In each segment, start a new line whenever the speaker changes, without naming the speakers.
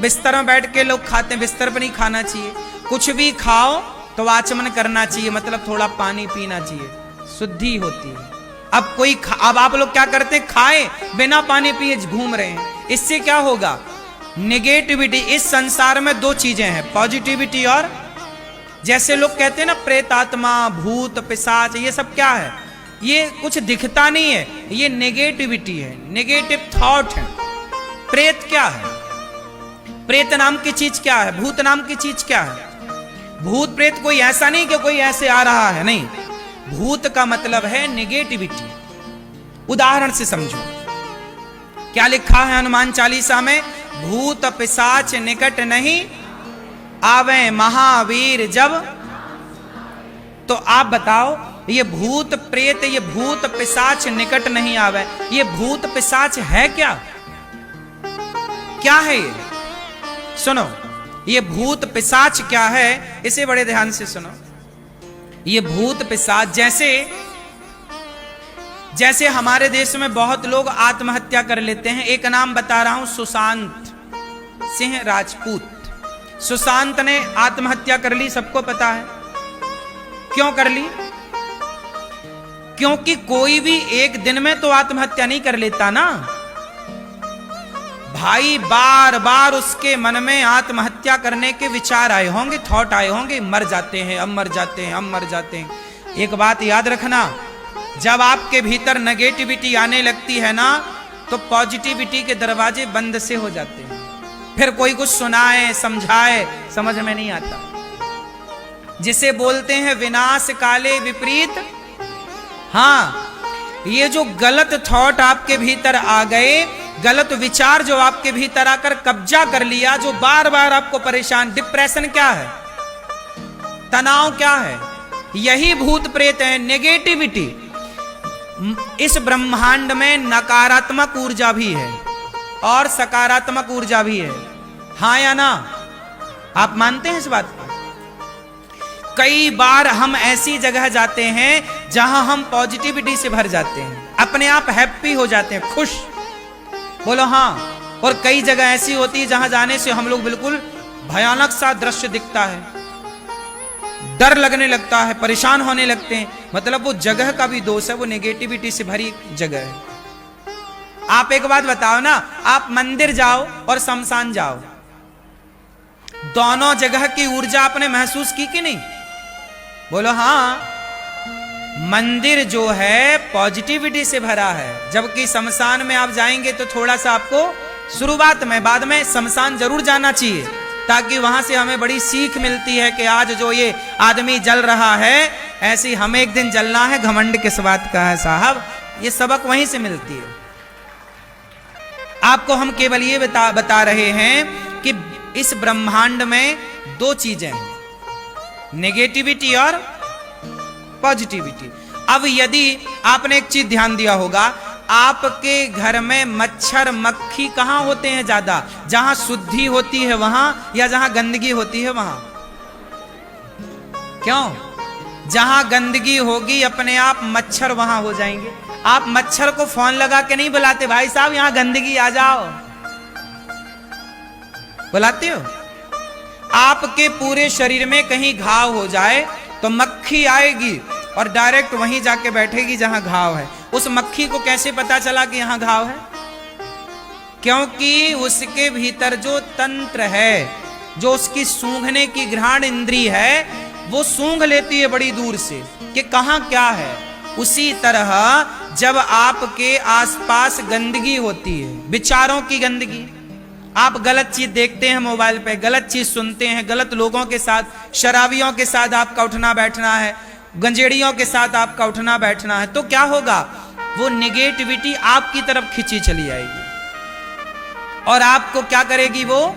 बिस्तर में बैठ के लोग खाते हैं, बिस्तर पर नहीं खाना चाहिए। कुछ भी खाओ तो आचमन करना चाहिए, मतलब थोड़ा पानी पीना चाहिए, शुद्धि होती है। अब आप लोग क्या करते हैं, खाए बिना पानी पिए घूम रहे हैं, इससे क्या होगा, नेगेटिविटी। इस संसार में दो चीजें हैं, पॉजिटिविटी और, जैसे लोग कहते हैं ना प्रेत आत्मा, भूत पिशाच, ये सब क्या है, ये कुछ दिखता नहीं है, ये नेगेटिविटी है, नेगेटिव थॉट है। प्रेत क्या है, प्रेत नाम की चीज क्या है, भूत नाम की चीज क्या है। भूत प्रेत कोई ऐसा नहीं कि कोई ऐसे आ रहा है, नहीं, भूत का मतलब है नेगेटिविटी। उदाहरण से समझो, क्या लिखा है हनुमान चालीसा में, भूत पिशाच निकट नहीं आवे महावीर जब। तो आप बताओ, ये भूत प्रेत, ये भूत पिशाच निकट नहीं आवे, ये भूत पिशाच है क्या, क्या है ये, सुनो, ये भूत पिशाच क्या है, इसे बड़े ध्यान से सुनो। ये भूत पिशाच, जैसे हमारे देश में बहुत लोग आत्महत्या कर लेते हैं। एक नाम बता रहा हूं, सुशांत सिंह राजपूत। सुशांत ने आत्महत्या कर ली, सबको पता है क्यों कर ली, क्योंकि कोई भी एक दिन में तो आत्महत्या नहीं कर लेता ना भाई, बार बार उसके मन में आत्महत्या करने के विचार आए होंगे, थॉट आए होंगे, मर जाते हैं, अब मर जाते हैं, अब मर जाते हैं। एक बात याद रखना, जब आपके भीतर नेगेटिविटी आने लगती है ना, तो पॉजिटिविटी के दरवाजे बंद से हो जाते हैं। फिर कोई कुछ सुनाए समझाए समझ में नहीं आता, जिसे बोलते हैं विनाश काले विपरीत। हाँ, ये जो गलत थॉट आपके भीतर आ गए, गलत विचार जो आपके भीतर आकर कब्जा कर लिया, जो बार बार आपको परेशान, डिप्रेशन क्या है, तनाव क्या है, यही भूत प्रेत है, नेगेटिविटी। इस ब्रह्मांड में नकारात्मक ऊर्जा भी है और सकारात्मक ऊर्जा भी है, हाँ या ना, आप मानते हैं इस बात को। कई बार हम ऐसी जगह जाते हैं जहां हम पॉजिटिविटी से भर जाते हैं, अपने आप हैप्पी हो जाते हैं, खुश, बोलो हाँ। और कई जगह ऐसी होती है जहां जाने से हम लोग बिल्कुल भयानक सा दृश्य दिखता है, डर लगने लगता है, परेशान होने लगते हैं, मतलब वो जगह का भी दोष है, वो नेगेटिविटी से भरी जगह है। आप एक बात बताओ ना, आप मंदिर जाओ और शमशान जाओ, दोनों जगह की ऊर्जा आपने महसूस की कि नहीं, बोलो हाँ। मंदिर जो है पॉजिटिविटी से भरा है, जबकि शमशान में आप जाएंगे तो थोड़ा सा आपको शुरुआत में, बाद में शमशान जरूर जाना चाहिए, ताकि वहां से हमें बड़ी सीख मिलती है कि आज जो ये आदमी जल रहा है, ऐसे हमें एक दिन जलना है, घमंड किस बात का है साहब, ये सबक वहीं से मिलती है। आपको हम केवल ये बता रहे हैं कि इस ब्रह्मांड में दो चीजें हैं, नेगेटिविटी और पॉजिटिविटी। अब यदि आपने एक चीज ध्यान दिया होगा, आपके घर में मच्छर मक्खी कहां होते हैं ज्यादा, जहां शुद्धि होती है वहां, या जहां गंदगी होती है वहां, क्यों, जहां गंदगी होगी अपने आप मच्छर वहां हो जाएंगे। आप मच्छर को फोन लगा के नहीं बुलाते, भाई साहब यहां गंदगी आ जाओ, बुलाते हो। आपके पूरे शरीर में कहीं घाव हो जाए तो मक्खी आएगी और डायरेक्ट वहीं जाके बैठेगी जहां घाव है। उस मक्खी को कैसे पता चला कि यहां घाव है, क्योंकि उसके भीतर जो तंत्र है, जो उसकी सूंघने की घ्राण इंद्री है, वो सूंघ लेती है बड़ी दूर से कि कहां क्या है। उसी तरह जब आपके आसपास गंदगी होती है, विचारों की गंदगी, आप गलत चीज देखते हैं मोबाइल पे, गलत चीज सुनते हैं, गलत लोगों के साथ, शराबियों के साथ आपका उठना बैठना है, गंजेड़ियों के साथ आपका उठना बैठना है, तो क्या होगा, वो नेगेटिविटी आपकी तरफ खींची चली आएगी और आपको क्या करेगी, वो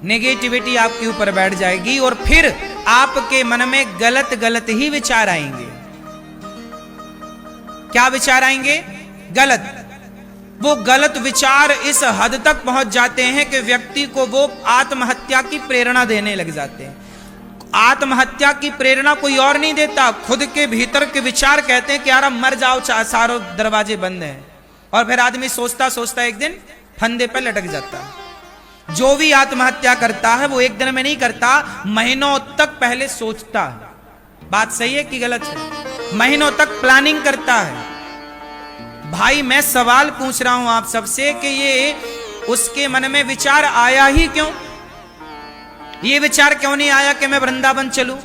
नेगेटिविटी आपके ऊपर बैठ जाएगी और फिर आपके मन में गलत गलत ही विचार आएंगे। क्या विचार आएंगे, गलत। वो गलत विचार इस हद तक पहुंच जाते हैं कि व्यक्ति को वो आत्महत्या की प्रेरणा देने लग जाते हैं। आत्महत्या की प्रेरणा कोई और नहीं देता, खुद के भीतर के विचार कहते हैं कि यार मर जाओ, सारों दरवाजे बंद हैं, और फिर आदमी सोचता सोचता एक दिन फंदे पर लटक जाता है। जो भी आत्महत्या करता है वो एक दिन में नहीं करता, महीनों तक पहले सोचता है। बात सही है कि गलत है? महीनों तक प्लानिंग करता है। भाई मैं सवाल पूछ रहा हूं आप सबसे कि ये उसके मन में विचार आया ही क्यों? ये विचार क्यों नहीं आया कि मैं वृंदावन चलूं?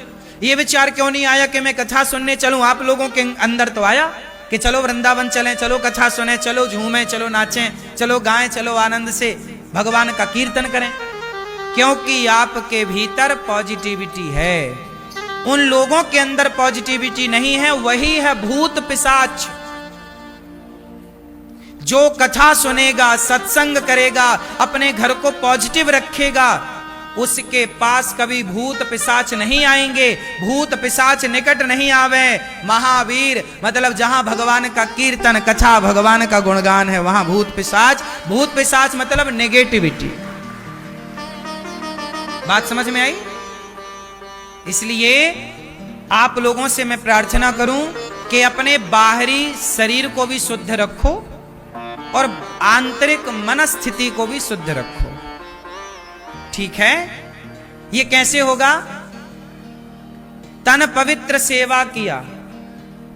ये विचार क्यों नहीं आया कि मैं कथा सुनने चलूं? आप लोगों के अंदर तो आया कि चलो वृंदावन चलें, चलो कथा सुने, चलो झूमें, चलो नाचें, चलो गाएं, चलो आनंद से भगवान का कीर्तन करें। क्योंकि आपके भीतर पॉजिटिविटी है। उन लोगों के अंदर पॉजिटिविटी नहीं है, वही है भूत पिशाच। जो कथा सुनेगा, सत्संग करेगा, अपने घर को पॉजिटिव रखेगा, उसके पास कभी भूत पिशाच नहीं आएंगे, भूत पिशाच निकट नहीं आवे। महावीर मतलब जहां भगवान का कीर्तन कथा, भगवान का गुणगान है, वहां भूत पिशाच मतलब नेगेटिविटी। बात समझ में आई? इसलिए आप लोगों से मैं प्रार्थना करूं कि अपने बाहरी शरीर को भी शुद्ध रखो और आंतरिक मनस्थिति को भी शुद्ध रखो। ठीक है? ये कैसे होगा? तन पवित्र सेवा किया।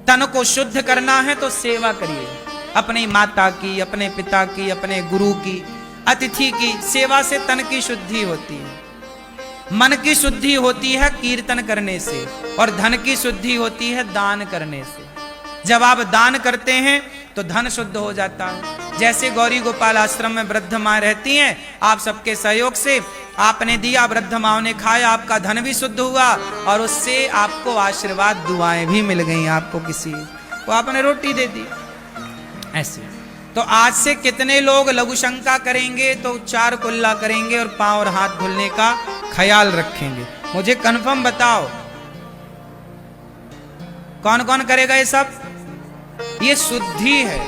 तन को शुद्ध करना है तो सेवा करिए, अपनी माता की, अपने पिता की, अपने गुरु की, अतिथि की। सेवा से तन की शुद्धि होती है, मन की शुद्धि होती है कीर्तन करने से, और धन की शुद्धि होती है दान करने से। जब आप दान करते हैं तो धन शुद्ध हो जाता है। जैसे गौरी गोपाल आश्रम में वृद्ध माँ रहती हैं, आप सबके सहयोग से आपने दिया, वृद्ध माँ ने खाया, आपका धन भी शुद्ध हुआ और उससे आपको आशीर्वाद दुआएं भी मिल गई। आपको किसी को आपने रोटी दे दी। ऐसे तो आज से कितने लोग लघु शंका करेंगे तो 4 कुल्ला करेंगे और पांव और हाथ धुलने का ख्याल रखेंगे? मुझे कंफर्म बताओ कौन कौन करेगा ये सब? ये शुद्धि है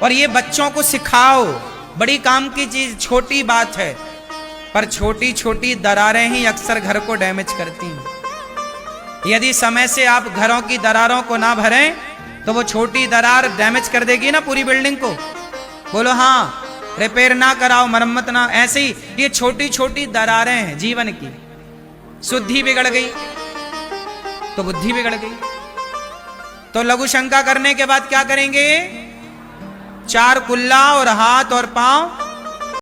और ये बच्चों को सिखाओ। बड़ी काम की चीज, छोटी बात है, पर छोटी छोटी दरारें ही अक्सर घर को डैमेज करती हैं। यदि समय से आप घरों की दरारों को ना भरें तो वो छोटी दरार डैमेज कर देगी ना पूरी बिल्डिंग को। बोलो हाँ। रिपेयर ना कराओ, मरम्मत ना, ऐसे ही ये छोटी छोटी दरारें हैं जीवन की। शुद्धि बिगड़ गई तो बुद्धि बिगड़ गई। तो लघु शंका करने के बाद क्या करेंगे? 4 कुल्ला और हाथ और पांव